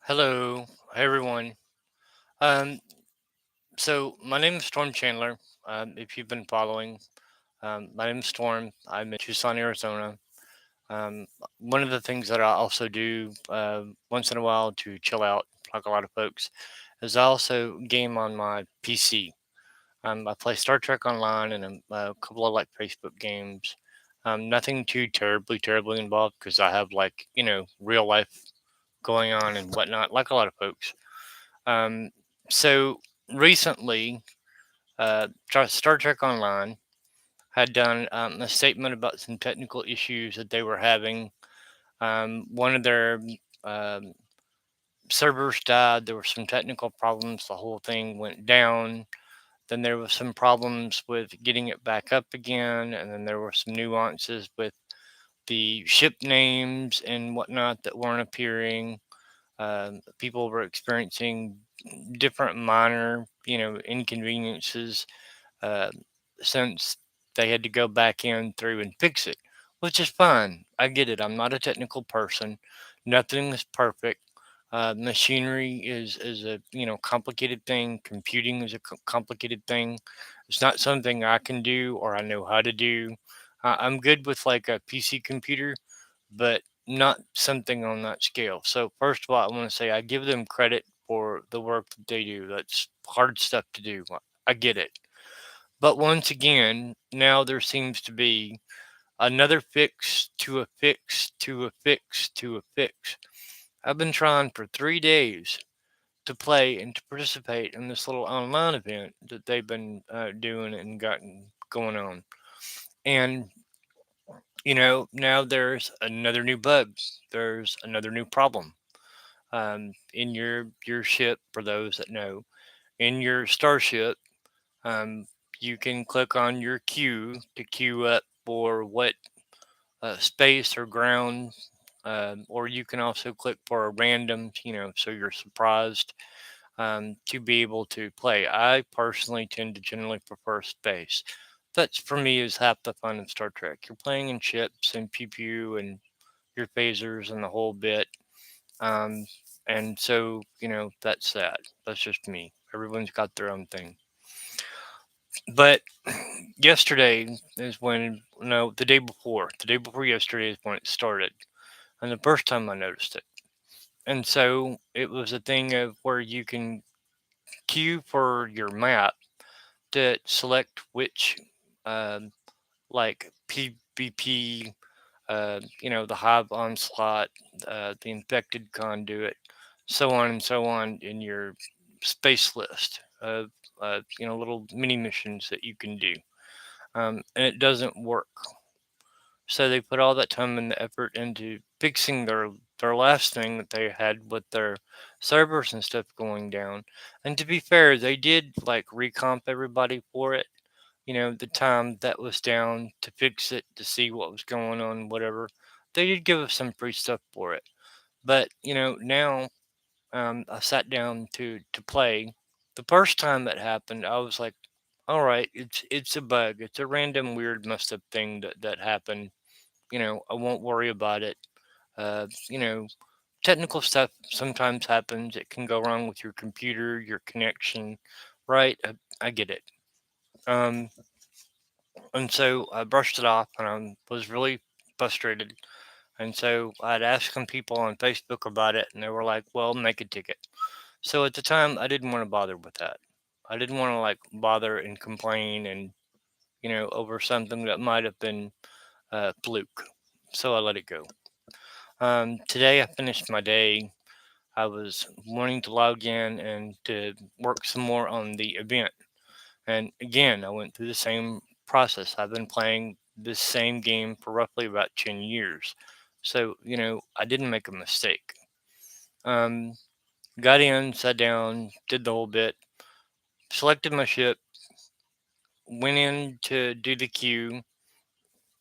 Hello, hey everyone. Um, so my name is Storm Chandler. If you've been following, my name is Storm. I'm in Tucson, Arizona. Um, One of the things that I also do once in a while to chill out, like a lot of folks, is I also game on my PC. I play Star Trek Online and a couple of like Facebook games. Nothing too terribly involved because I have like real life going on and whatnot, like a lot of folks. Um, so recently, Star Trek Online had done a statement about some technical issues that they were having. One of their um, servers died. There were some technical problems. The whole thing went down. Then there was some problems with getting it back up again, and then there were some nuances with the ship names and whatnot that weren't appearing. People were experiencing different minor, inconveniences uh, since they had to go back in through and fix it, which is fine. I get it. I'm not a technical person. Nothing is perfect. Machinery is a complicated thing. Computing is a complicated thing. It's not something I can do or I know how to do. I'm good with like a PC computer, but not something on that scale. So first of all, I want to say I give them credit for the work that they do. That's hard stuff to do. I get it. But once again, now there seems to be another fix to a fix to a fix to a fix. I've been trying for 3 days to play and to participate in this little online event that they've been doing and gotten going on. And now there's another new bug. There's another new problem in your ship. For those that know, in your starship, um, you can click on your queue to queue up for what space or ground, or you can also click for a random, so you're surprised to be able to play. I personally tend to generally prefer space. That for me is half the fun of Star Trek. You're playing in ships and pew pew and your phasers and the whole bit. Um, and so, that's that. That's just me. Everyone's got their own thing. But yesterday is when, no, the day before yesterday is when it started. And the first time I noticed it. And so it was a thing of where you can queue for your map to select which, um, like PvP, the Hive Onslaught, the Infected Conduit, so on and so on in your space list of, little mini missions that you can do. And it doesn't work. So they put all that time and the effort into fixing their last thing that they had with their servers and stuff going down. And to be fair, they did like recomp everybody for it. The time that was down to fix it to see what was going on, whatever. They did give us some free stuff for it. But now I sat down to play. The first time that happened, I was like, all right, it's a bug. It's a random weird messed up thing that happened. I won't worry about it. You know, technical stuff sometimes happens. It can go wrong with your computer, your connection, right? I get it. Um, and so I brushed it off, and I was really frustrated. And so I'd asked some people on Facebook about it, and they were like, "Well, make a ticket." So at the time, I didn't want to bother with that. I didn't want to like bother and complain and over something that might have been fluke. So I let it go. Today I finished my day. I was wanting to log in and to work some more on the event. And again, I went through the same process. I've been playing this same game for roughly about 10 years. So, I didn't make a mistake. Um, Got in, sat down, did the whole bit, selected my ship, went in to do the queue,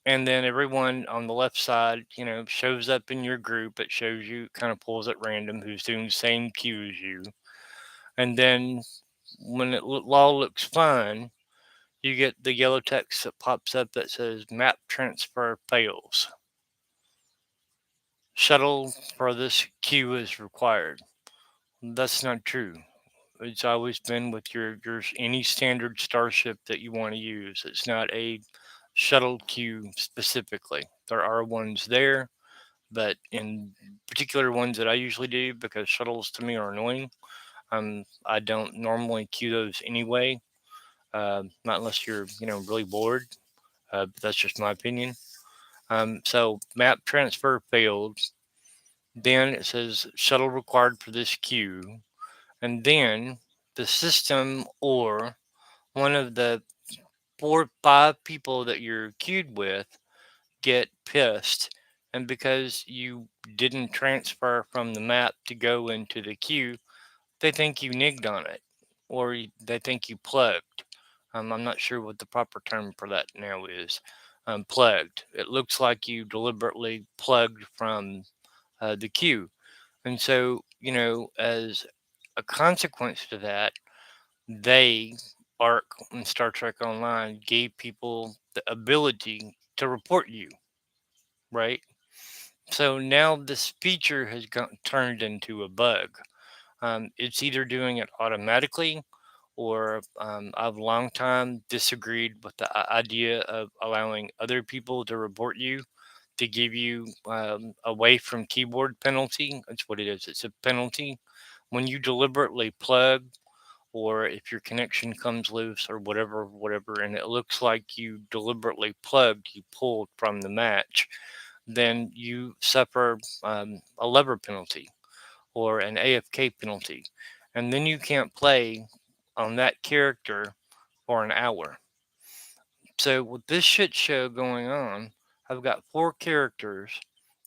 and then everyone on the left side, shows up in your group. It shows you, kind of pulls at random who's doing the same queue as you. And then when it all looks fine, you get the yellow text that pops up that says map transfer fails. Shuttle for this queue is required. That's not true. It's always been with any standard starship that you want to use. It's not a shuttle queue specifically. There are ones there, but in particular ones that I usually do because shuttles to me are annoying. I don't normally queue those anyway, not unless you're really bored. But that's just my opinion. So map transfer failed. Then it says shuttle required for this queue, and then the system or one of the 4 5 people that you're queued with get pissed, and because you didn't transfer from the map to go into the queue, they think you nigged on it, or they think you plugged. I'm not sure what the proper term for that now is. Plugged. It looks like you deliberately plugged from the queue, and so as a consequence to that, they Arc and Star Trek Online gave people the ability to report you, right? So now this feature has turned into a bug. It's either doing it automatically, or I've long time disagreed with the idea of allowing other people to report you to give you away from keyboard penalty. That's what it is. It's a penalty when you deliberately plug, or if your connection comes loose or whatever, and it looks like you deliberately plugged, you pulled from the match, then you suffer a lever penalty or an AFK penalty, and then you can't play on that character for an hour. So with this shit show going on, I've got 4 characters.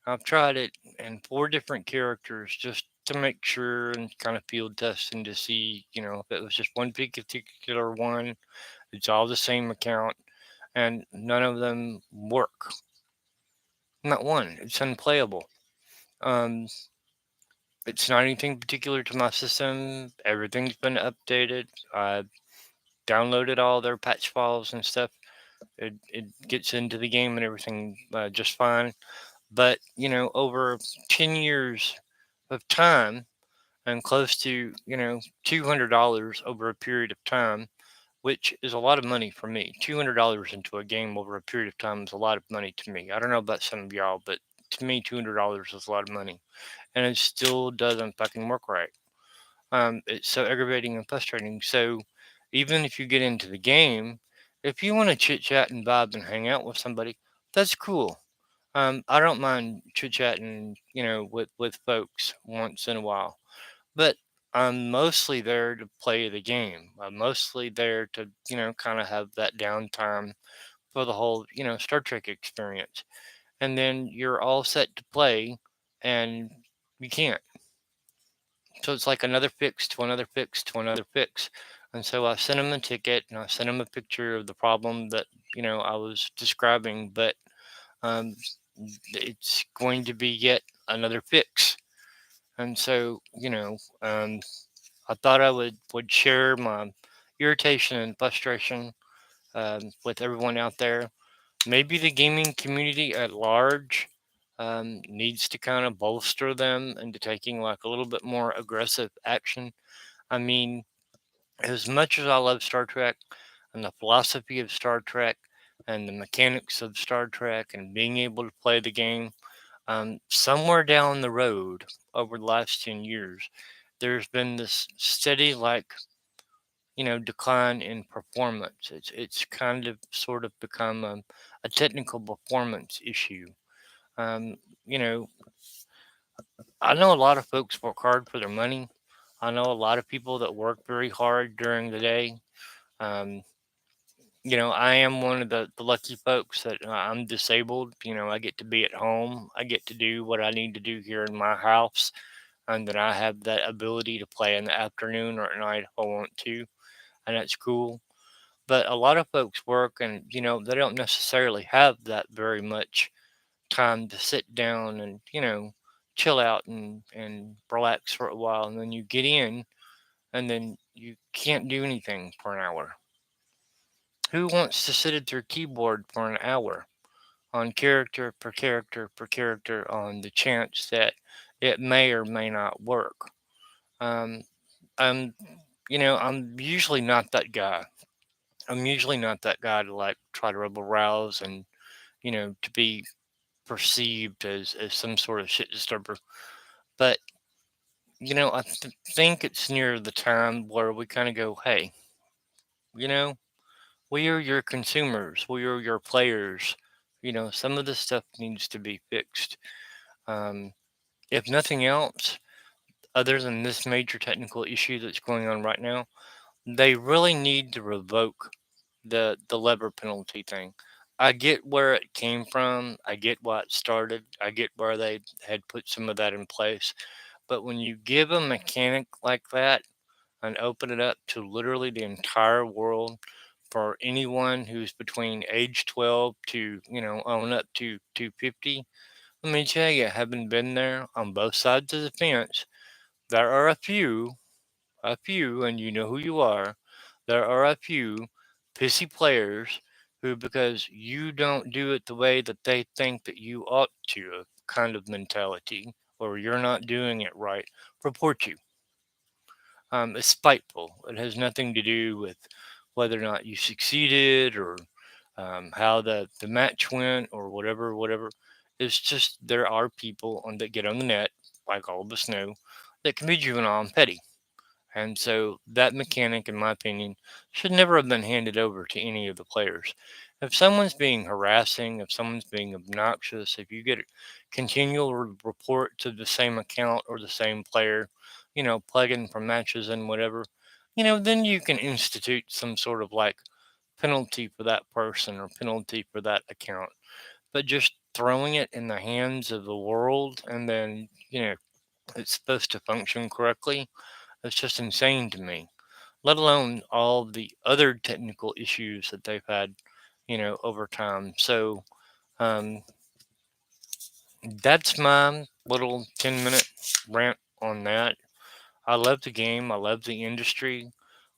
I've tried it in 4 different characters just to make sure and kind of field testing to see, if it was just one particular one. It's all the same account, and none of them work. Not one. It's unplayable. Um, it's not anything particular to my system. Everything's been updated. I downloaded all their patch files and stuff. It gets into the game and everything just fine. But over 10 years of time and close to $200 over a period of time, which is a lot of money for me. $200 into a game over a period of time is a lot of money to me. I don't know about some of y'all, but to me, $200 is a lot of money, and it still doesn't fucking work right. It's so aggravating and frustrating. So even if you get into the game, if you want to chit chat and vibe and hang out with somebody, that's cool. I don't mind chit chatting, with folks once in a while, but I'm mostly there to play the game. I'm mostly there to, kind of have that downtime for the whole, Star Trek experience. And then you're all set to play, and you can't. So it's like another fix to another fix to another fix. And so I sent him a ticket and I sent him a picture of the problem that, I was describing, but um, it's going to be yet another fix. And so, I thought I would share my irritation and frustration with everyone out there. Maybe the gaming community at large needs to kind of bolster them into taking like a little bit more aggressive action. I mean, as much as I love Star Trek and the philosophy of Star Trek and the mechanics of Star Trek and being able to play the game, somewhere down the road over the last 10 years, there's been this steady, like, decline in performance. It's kind of sort of become a technical performance issue. Um, you know, I know a lot of folks work hard for their money. I know a lot of people that work very hard during the day. Um, I am one of the lucky folks that I'm disabled. I get to be at home. I get to do what I need to do here in my house, and that I have that ability to play in the afternoon or at night if I want to, and that's cool. But a lot of folks work, and they don't necessarily have that very much time to sit down and chill out and relax for a while, and then you get in, and then you can't do anything for an hour. Who wants to sit at their keyboard for an hour on character per character per character on the chance that it may or may not work? Um, I'm, I'm usually not that guy. I'm usually not that guy to like try to rebel rouse and to be perceived as some sort of shit disturber. But I think it's near the time where we kind of go, hey, you know, we are your consumers, we are your players. Some of this stuff needs to be fixed. Um, if nothing else, other than this major technical issue that's going on right now, they really need to revoke the lever penalty thing. I get where it came from. I get why it started. I get where they had put some of that in place. But when you give a mechanic like that and open it up to literally the entire world for anyone who's between age 12 to, on up to 250, let me tell you, having been there on both sides of the fence, there are a few, and you know who you are. There are a few pissy players who, because you don't do it the way that they think that you ought to, kind of mentality, or you're not doing it right, report you. It's spiteful. It has nothing to do with whether or not you succeeded or how the match went or whatever. It's just there are people that get on the net, like all of us know, that can be juvenile and petty. And so that mechanic, in my opinion, should never have been handed over to any of the players. If someone's being harassing, if someone's being obnoxious, if you get a continual report to the same account or the same player, plugging for matches and whatever, then you can institute some sort of like penalty for that person or penalty for that account. But just throwing it in the hands of the world and then, it's supposed to function correctly, that's just insane to me, let alone all the other technical issues that they've had, over time. So um, that's my little 10-minute rant on that. I love the game, I love the industry.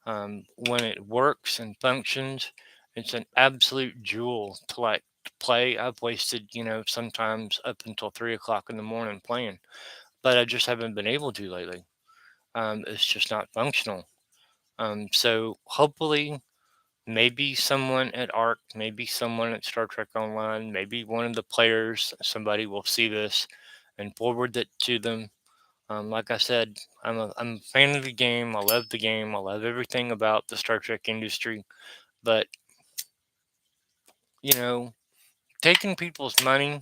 When it works and functions, it's an absolute jewel to like to play. I've wasted, sometimes up until 3 o'clock in the morning playing, but I just haven't been able to lately. It's just not functional. So hopefully, maybe someone at ARC, maybe someone at Star Trek Online, maybe one of the players, somebody will see this and forward it to them. Like I said, I'm a fan of the game. I love the game. I love everything about the Star Trek industry. But you know, taking people's money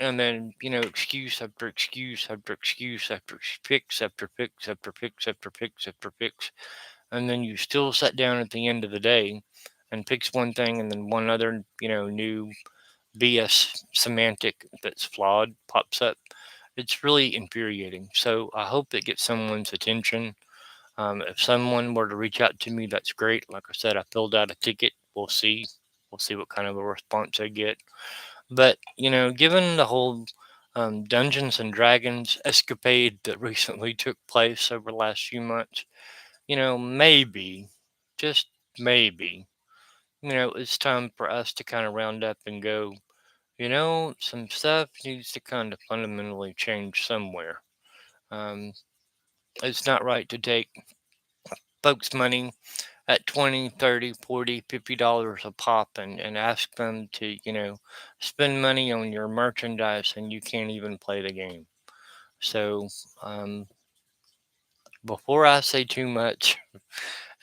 and then excuse after excuse after excuse after fix after fix after fix after fix after fix, and then you still sit down at the end of the day and picks one thing and then one other, new BS semantic that's flawed pops up. It's really infuriating. So I hope it gets someone's attention. If someone were to reach out to me, that's great. Like I said, I filled out a ticket. We'll see. We'll see what kind of a response I get. But, given the whole Dungeons and Dragons escapade that recently took place over the last few months, maybe, just maybe, it's time for us to kind of round up and go, some stuff needs to kind of fundamentally change somewhere. Um, it's not right to take folks' money at 20, 30, 40, $50 a pop and ask them to, spend money on your merchandise and you can't even play the game. So, um, before I say too much,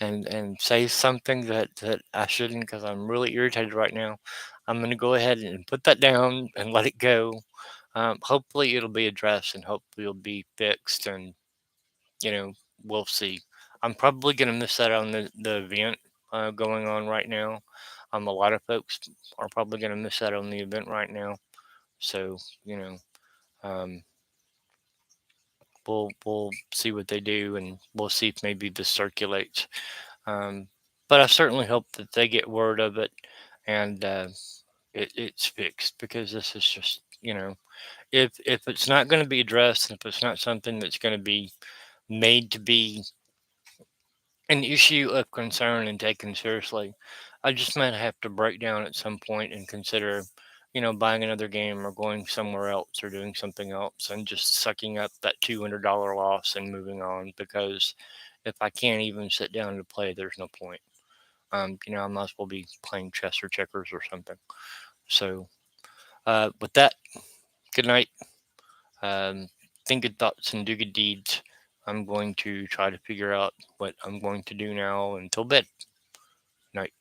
and say something that I shouldn't because I'm really irritated right now, I'm going to go ahead and put that down and let it go. Hopefully, it'll be addressed and hopefully it'll be fixed. And you know, we'll see. I'm probably going to miss out on the event going on right now. A lot of folks are probably going to miss out on the event right now. So um, we'll see what they do, and we'll see if maybe this circulates. Um, but I certainly hope that they get word of it and it's fixed, because this is just, if it's not going to be addressed, and if it's not something that's going to be made to be an issue of concern and taken seriously, I just might have to break down at some point and consider buying another game or going somewhere else or doing something else and just sucking up that $200 loss and moving on, because if I can't even sit down to play, there's no point. I might as well be playing chess or checkers or something. So, with that, good night. Think good thoughts and do good deeds. I'm going to try to figure out what I'm going to do now until bed. Night.